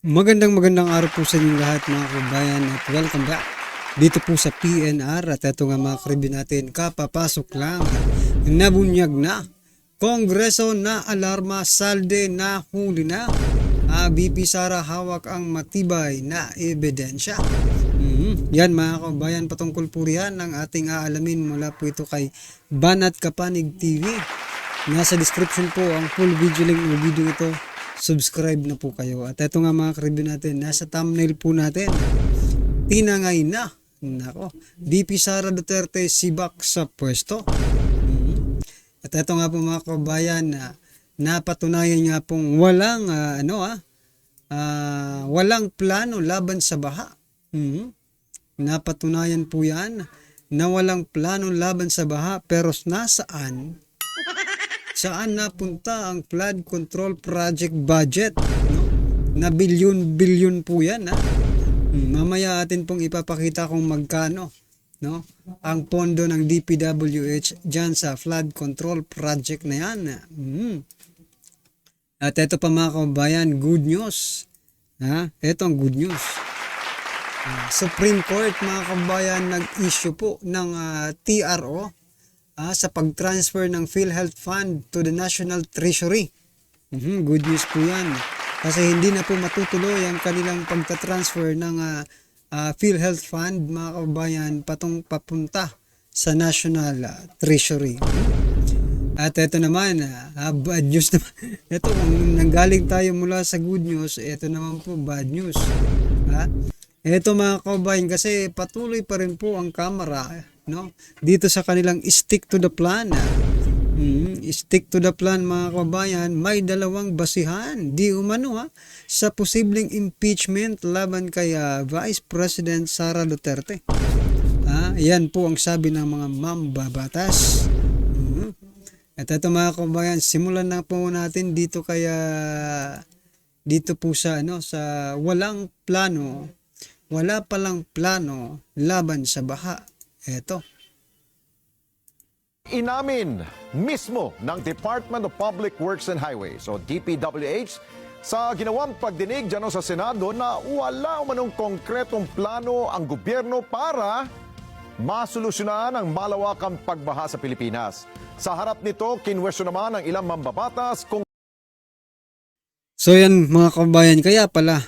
Magandang araw po sa inyong lahat mga kabayan at welcome back dito po sa PNR at ito nga mga karibyo natin kapapasok lang nabunyag na Kongreso na alarma salde na huli na BP Sara hawak ang matibay na ebidensya. Yan mga kabayan, patungkol po riyan ang ating aalamin mula po ito kay Banat Kapanig TV. Nasa description po ang full video link ng video ito. Subscribe na po kayo. At ito nga mga karibyo natin, nasa thumbnail po natin, tinangay na. Nako, BP Sara Duterte sibak sa pwesto. At ito nga po mga kabayan, napatunayan nga pong walang plano laban sa baha. Napatunayan po yan na walang plano laban sa baha, pero nasaan napunta ang flood control project budget, no? Na bilyon po yan, ha? Mamaya atin pong ipapakita kung magkano, no, ang pondo ng DPWH dyan sa flood control project na yan. At ito pa mga kabayan, good news, ha? Ito ang good news. Supreme Court mga kabayan nag-issue po ng TRO sa pag-transfer ng PhilHealth Fund to the National Treasury. Good news po yan. Kasi hindi na po matutuloy ang kanilang pagta-transfer ng PhilHealth Fund mga kabayan papunta sa National Treasury. At ito naman, bad news naman. Ito, kung nanggaling tayo mula sa good news, ito naman po bad news. Ito mga kabayan, kasi patuloy pa rin po ang Kamara, no, dito sa kanilang stick to the plan. Stick to the plan mga kabayan, may dalawang basihan di umano sa posibleng impeachment laban kay Vice President Sara Duterte. Yan po ang sabi ng mga mambabatas. At ito mga kabayan, simulan na po natin dito dito po sa sa wala palang plano laban sa baha. Eto. Inamin mismo ng Department of Public Works and Highways o DPWH sa ginawang pagdinig dyan sa Senado na wala umanong konkretong plano ang gobyerno para masolusyonan ang malawakang pagbaha sa Pilipinas. Sa harap nito, kinwestiyon naman ng ilang mambabatas kung So yan mga kabayan, kaya pala,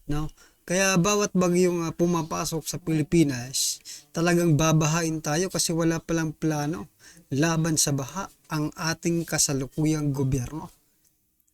no? Kaya bawat bagyong pumapasok sa Pilipinas, talagang babahain tayo kasi wala palang plano laban sa baha ang ating kasalukuyang gobyerno.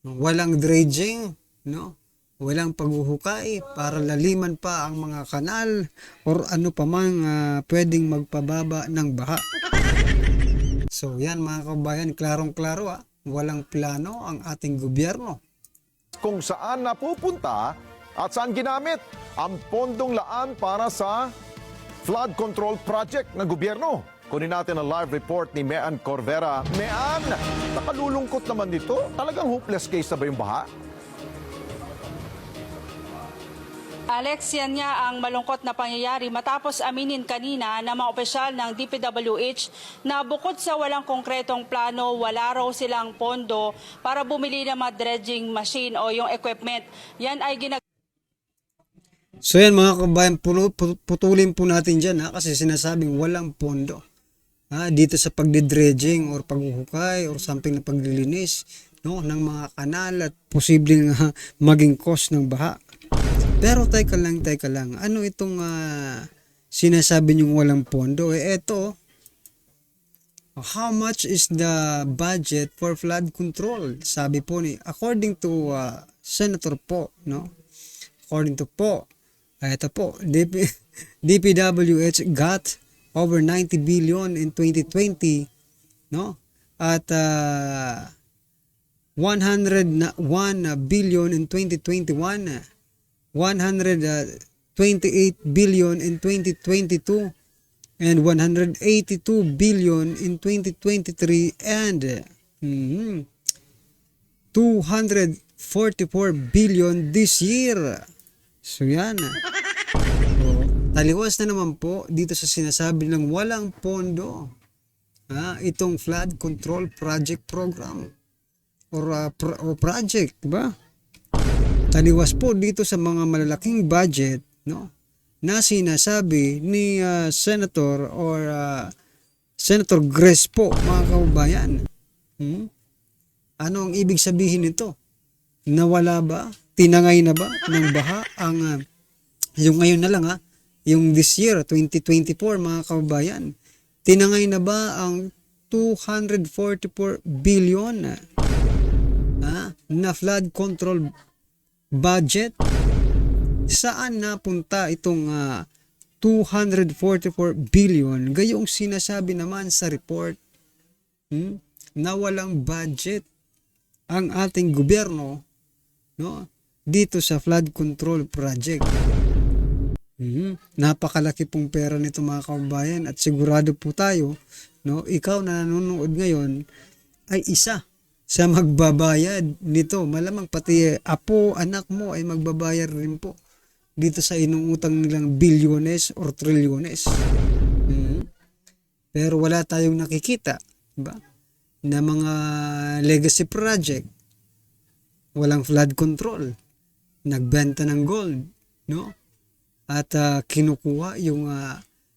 Walang dredging, no? Walang paghuhukay para laliman pa ang mga kanal or ano pa mang pwedeng magpababa ng baha. So yan mga kabayan, klarong-klaro walang plano ang ating gobyerno. Kung saan napupunta at saan ginamit ang pondong laan para sa flood control project ng gobyerno. Kunin natin ang live report ni Mean Corvera. Mean, nakalulungkot naman dito. Talagang hopeless case na ba yung baha? Alex, yan nga ang malungkot na pangyayari matapos aminin kanina ng mga opisyal ng DPWH na bukod sa walang konkretong plano, wala raw silang pondo para bumili ng mga dredging machine o yung equipment. Yan ay So yan mga kabayan, putulin po natin dyan kasi sinasabing walang pondo dito sa pagdidredging or paghuhukay or something na paglilinis, no, ng mga kanal at posibleng maging cause ng baha. Pero teka lang, ano itong sinasabi niyong walang pondo? Eto, how much is the budget for flood control? Sabi po according to Senator Po, no? According to Po, ito po, DPWH got over 90 billion in 2020, no? At 101 billion in 2021, 128 billion in 2022, and 182 billion in 2023, and 244 billion this year. So yan. Taliwas na naman po dito sa sinasabi ng walang pondo itong flood control project program or project, diba? taliwas po dito sa mga malalaking budget, no, na sinasabi ni Senator or Senator Grace po, mga kababayan. Ano ang ibig sabihin nito? Nawala ba? Tinangay na ba ng baha ang yung ngayon na lang yung this year 2024, mga kababayan? Tinangay na ba ang 244 billion na flood control budget? Saan napunta itong 244 billion? Gayong sinasabi naman sa report na walang budget ang ating gobyerno, no, dito sa flood control project. Napakalaki pong pera nito, mga kababayan, at sigurado po tayo, no, ikaw na nanonood ngayon ay isa sa magbabayad nito. Malamang pati apo, anak mo ay magbabayad rin po dito sa inuutang nilang bilyones or trilyones. Pero wala tayong nakikita, diba, na mga legacy project. Walang flood control, nagbenta ng gold, no, at kinukuha yung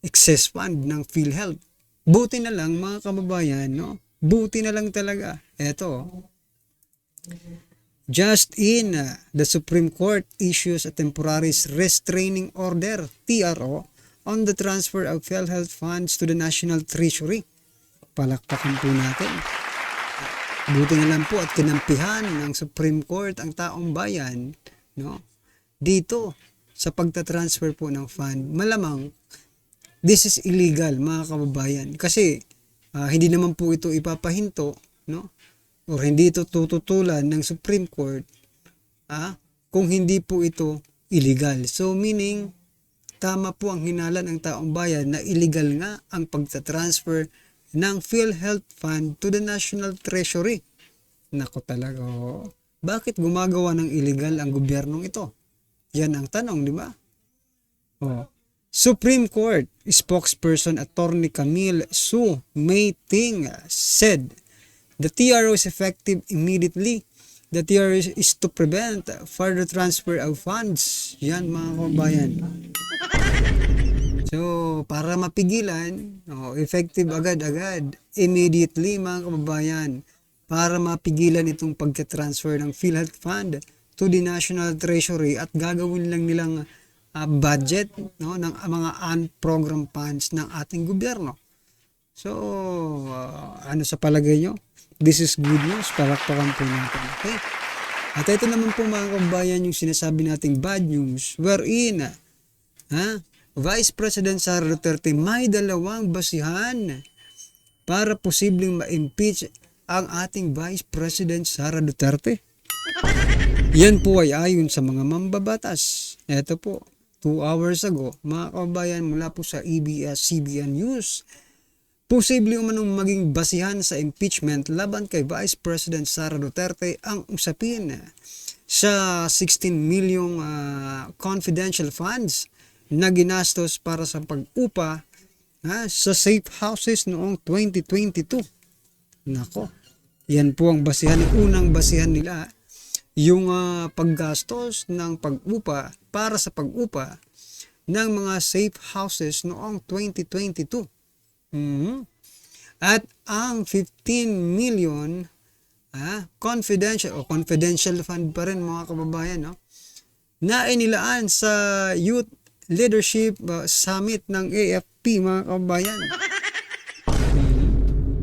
excess fund ng PhilHealth. Buti na lang, mga kababayan, no, buti na lang talaga. Eto, just in, the Supreme Court issues a temporary restraining order, TRO, on the transfer of PhilHealth funds to the National Treasury. Palakpakan po natin. Buti na lang po at kinampihan ng Supreme Court ang taong bayan, no, dito sa pagta-transfer po ng fund. Malamang this is illegal, mga kababayan, kasi hindi naman po ito ipapahinto, no, or hindi ito tututulan ng Supreme Court kung hindi po ito illegal. So meaning tama po ang hinala ng taong bayan na illegal nga ang pagta-transfer ng PhilHealth Fund to the National Treasury. Nako talaga, bakit gumagawa ng illegal ang gobyernong ito? Yan ang tanong, di ba? Supreme Court spokesperson Attorney Camille Su Mei-Ting said the TRO is effective immediately. The TRO is to prevent further transfer of funds. Yan, mga kababayan. So, para mapigilan, effective agad-agad, immediately, mga kababayan, para mapigilan itong pagka-transfer ng PhilHealth Fund to the National Treasury at gagawin lang nilang budget, no, ng mga unprogrammed funds ng ating gobyerno. So, ano sa palagay nyo? This is good news. Palakpakan po natin. Okay? At ito naman po, mga kababayan, yung sinasabi nating bad news wherein Vice President Sara Duterte may dalawang basihan para posibleng ma-impeach ang ating Vice President Sara Duterte. Yan po ay ayon sa mga mambabatas. Ito po, 2 hours ago, mga kababayan, mula po sa ABS-CBN News, posible umanong maging basihan sa impeachment laban kay Vice President Sara Duterte ang usapin sa 16 milyong confidential funds na ginastos para sa pag-upa sa safe houses noong 2022. Nako, yan po ang basihan, unang basihan nila, yung paggastos ng pag-upa para sa pag-upa ng mga safe houses noong 2022. At ang 15 million confidential fund pa rin, mga kababayan, no, na inilaan sa Youth Leadership Summit ng AFP, mga kababayan.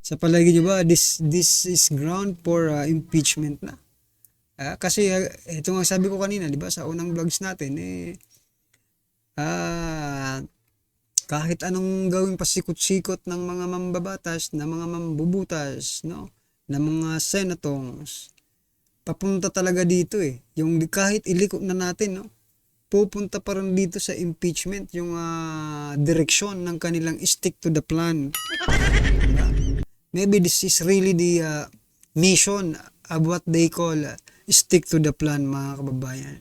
Sa palagi nyo ba, this is ground for impeachment na? Kasi ito nga sabi ko kanina, di ba, sa unang vlogs natin, kahit anong gawing pasikot-sikot ng mga mambabatas, na mga mambubutas, no, na mga senators, papunta talaga dito yung kahit iliko na natin, no, pupunta pa rin dito sa impeachment yung direksyon ng kanilang stick to the plan. Maybe this is really the mission of what they call stick to the plan, mga kababayan.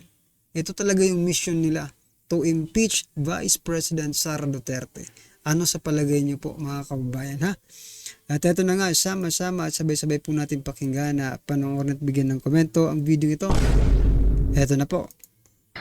Ito talaga yung mission nila, to impeach Vice President Sara Duterte. Ano sa palagay niyo po, mga kababayan, ha? At ito na nga, sama-sama at sabay-sabay po natin pakinggan na panoorin at bigyan ng komento ang video ito. Eto na po.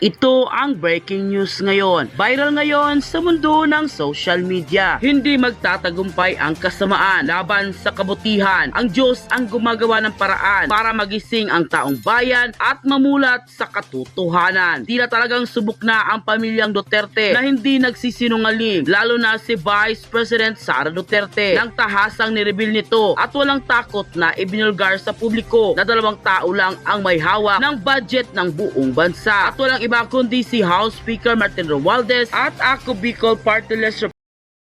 Ito ang breaking news ngayon. Viral ngayon sa mundo ng social media. Hindi magtatagumpay ang kasamaan laban sa kabutihan. Ang Diyos ang gumagawa ng paraan para magising ang taong bayan at mamulat sa katotohanan. Tila talagang subok na ang pamilyang Duterte na hindi nagsisinungaling, lalo na si Vice President Sara Duterte. Nang tahasang nireveal nito at walang takot na ibinulgar sa publiko na 2 tao lang ang may hawak ng budget ng buong bansa. At walang iba kundi si House Speaker Martin Romualdez at Ako Bicol Party List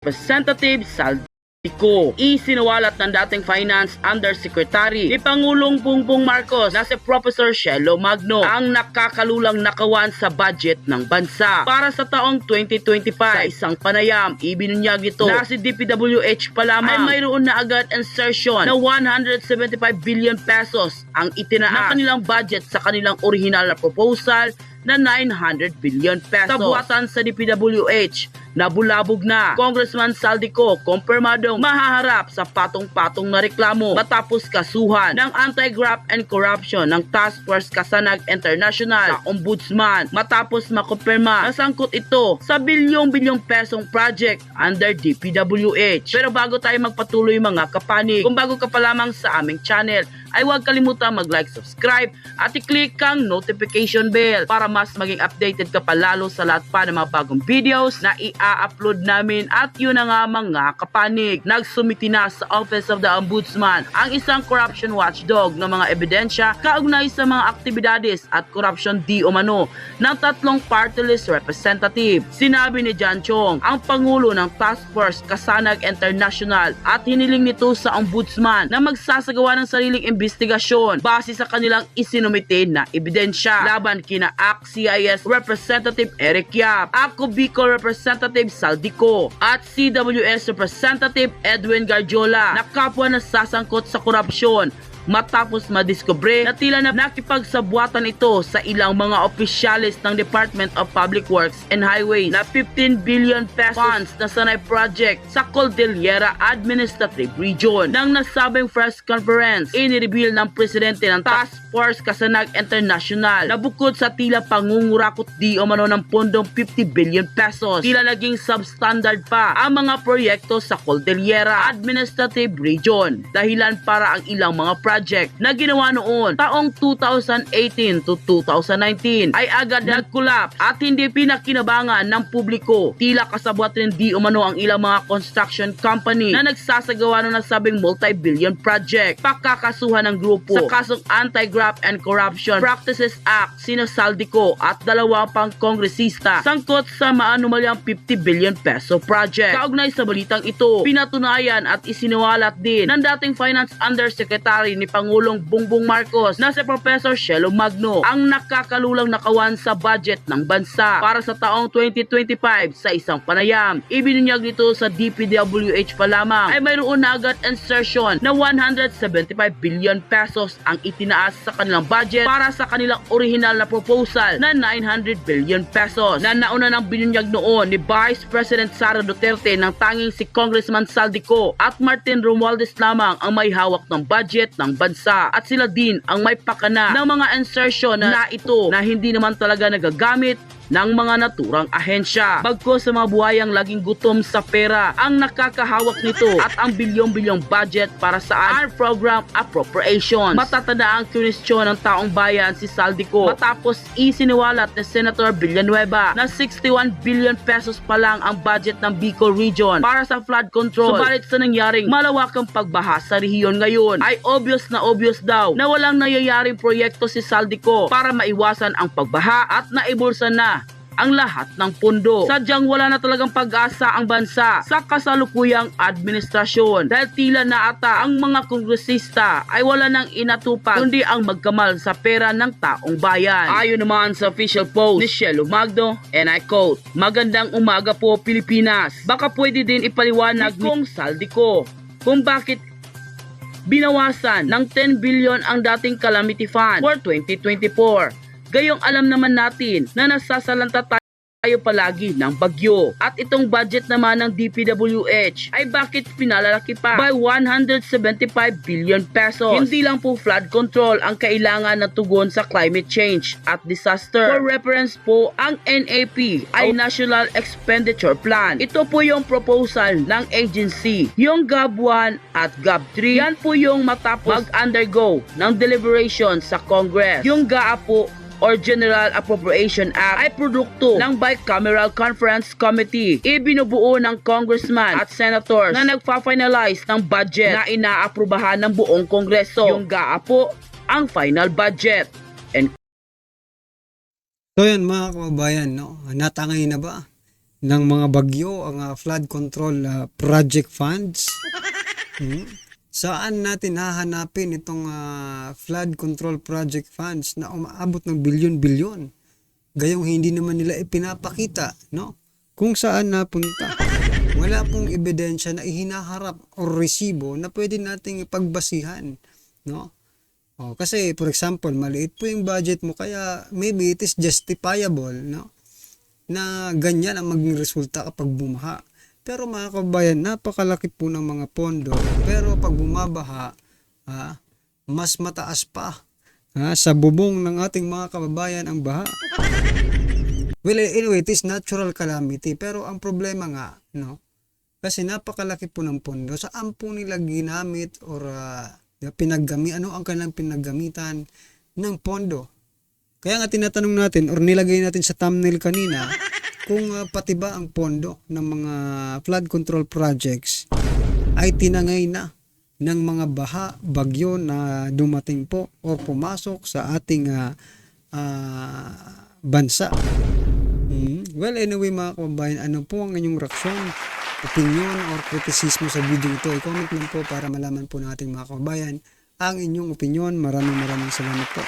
Representative Saldico. Isinawalat ng dating Finance Undersecretary ni Pangulong Bongbong Marcos na si Professor Shelo Magno ang nakakalulang nakawan sa budget ng bansa para sa taong 2025. Sa isang panayam, ibinunyag nito na si DPWH pa lamang ay mayroon na agad insertion na 175 billion pesos ang itinaas na kanilang budget sa kanilang original na proposal na 900 billion pesos. Sa buwatan sa DPWH, nabulabog na Congressman Saldico kumpirmadong mahaharap sa patong-patong na reklamo matapos kasuhan ng Anti-Graft and Corruption ng Task Force Kasanag International sa Ombudsman matapos makumpirma na sangkot ito sa bilyong-bilyong pesong project under DPWH. Pero bago tayo magpatuloy mga kapanig, kung bago ka pa lamang sa aming channel, ay huwag kalimutan mag-like, subscribe at i-click ang notification bell para mas maging updated ka pa lalo sa lahat pa ng mga bagong videos na i-upload namin. At yun na nga mga kapanig, nagsumiti na sa Office of the Ombudsman ang isang corruption watchdog ng mga ebidensya kaugnay sa mga aktibidades at corruption di umano ng 3 party list representative. Sinabi ni John Chong, ang Pangulo ng Task Force Kasanag International, at hiniling nito sa Ombudsman na magsasagawa ng sariling investigasyon base sa kanilang isinumite na ebidensya laban kina ACT-CIS Representative Eric Yap, Ako Bicol Representative Saldico at CWS Representative Edwin Garjola na kapwa na sasangkot sa korupsyon matapos madiskubre na tila na nakipagsabwatan ito sa ilang mga opisyalis ng Department of Public Works and Highways na 15 billion pesos funds na sanay project sa Cordillera Administrative Region. Nang nasabing press conference, inireveal ng presidente ng Task Force Kasanag International na bukod sa tila pangungurakot di umano ng pondong 50 billion pesos, tila naging substandard pa ang mga proyekto sa Cordillera Administrative Region. Dahilan para ang ilang mga project na ginawa noon taong 2018 to 2019 ay agad nag-collapse at hindi pinakinabangan ng publiko. Tila kasabwat rin di umano ang ilang mga construction company na nagsasagawa ng nasabing multi-billion project. Pakakasuhan ng grupo sa kasong Anti-Graft and Corruption Practices Act sina Saldico at 2 pang kongresista sangkot sa maanumalyang 50 billion peso project. Kaugnay sa balitang ito, pinatunayan at isiniwalat din ng dating Finance Undersecretary ni Pangulong Bongbong Marcos na si Professor Shelo Magno ang nakakalulang nakawan sa budget ng bansa para sa taong 2025. Sa isang panayam, ibinunyag nito sa DPWH pa lamang ay mayroon na agad insertion na 175 billion pesos ang itinaas sa kanilang budget para sa kanilang original na proposal na 900 billion pesos na nauna ng binunyag noon ni Vice President Sara Duterte nang tanging si Congressman Saldico at Martin Romualdez lamang ang may hawak ng budget ng bansa at sila din ang may pakana ng mga insertion na ito na hindi naman talaga nagagamit ng mga naturang ahensya. Bagkus sa mga buhayang laging gutom sa pera ang nakakahawak nito at ang bilyong-bilyong budget para sa our program appropriations. Matatanda ang kwestiyon ng taong bayan si Saldico matapos isiniwalat ni Senator Villanueva na 61 billion pesos pa lang ang budget ng Bicol Region para sa flood control. Subalit sa nangyaring malawakang pagbaha sa rehiyon ngayon ay obvious daw na walang nangyayaring proyekto si Saldico para maiwasan ang pagbaha at naibulsan na ang lahat ng pundo. Sadyang wala na talagang pag-asa ang bansa sa kasalukuyang administrasyon dahil tila na ata ang mga kongresista ay wala nang inatupag kundi ang magkamal sa pera ng taong bayan. Ayon naman sa official post ni Shelo Magno, and I quote, "Magandang umaga po Pilipinas. Baka pwede din ipaliwanag ni Kong Saldico kung bakit binawasan ng 10 billion ang dating calamity fund for 2024. Gayong alam naman natin na nasasalanta tayo tayo palagi ng bagyo. At itong budget naman ng DPWH ay bakit pinalalaki pa by 175 billion pesos. Hindi lang po flood control ang kailangan na tugon sa climate change at disaster. For reference po, ang NAP ay National Expenditure Plan. Ito po yung proposal ng agency. Yung GAB 1 at GAB 3, yan po yung matapos mag-undergo ng deliberation sa Congress. Yung GAA po or General Appropriation Act ay produkto ng Bicameral Conference Committee. Ibinubuo ng congressman at senators na nagfa-finalize ng budget na inaaprubahan ng buong Kongreso. Yung GAA po ang final budget. And So yan mga kababayan, no? Natangay na ba ng mga bagyo ang flood control project funds? Saan natin hahanapin itong flood control project funds na umaabot ng bilyon-bilyon? Gayong hindi naman nila ipinapakita, no? Kung saan napunta. Wala pong ebidensya na ihinaharap o resibo na pwede nating ipagbasihan, no? O, kasi for example, maliit po yung budget mo kaya maybe it is justifiable, no? Na ganyan ang maging resulta kapag bumaha. Pero mga kababayan, napakalaki po ng mga pondo. Pero pag bumabaha, mas mataas pa sa bubong ng ating mga kababayan ang baha. Well, anyway, it is natural calamity. Pero ang problema nga, no? Kasi napakalaki po ng pondo. Saan po nila ginamit or ano ang kanilang pinaggamitan ng pondo? Kaya nga tinatanong natin or nilagay natin sa thumbnail kanina, kung pati ba ang pondo ng mga flood control projects ay tinangay na ng mga baha, bagyo na dumating po o pumasok sa ating bansa. Well, anyway mga kababayan, ano po ang inyong reaksyon, opinion or kritisismo sa video ito? I-comment lang po para malaman po ng ating mga kababayan ang inyong opinion. Maraming salamat po.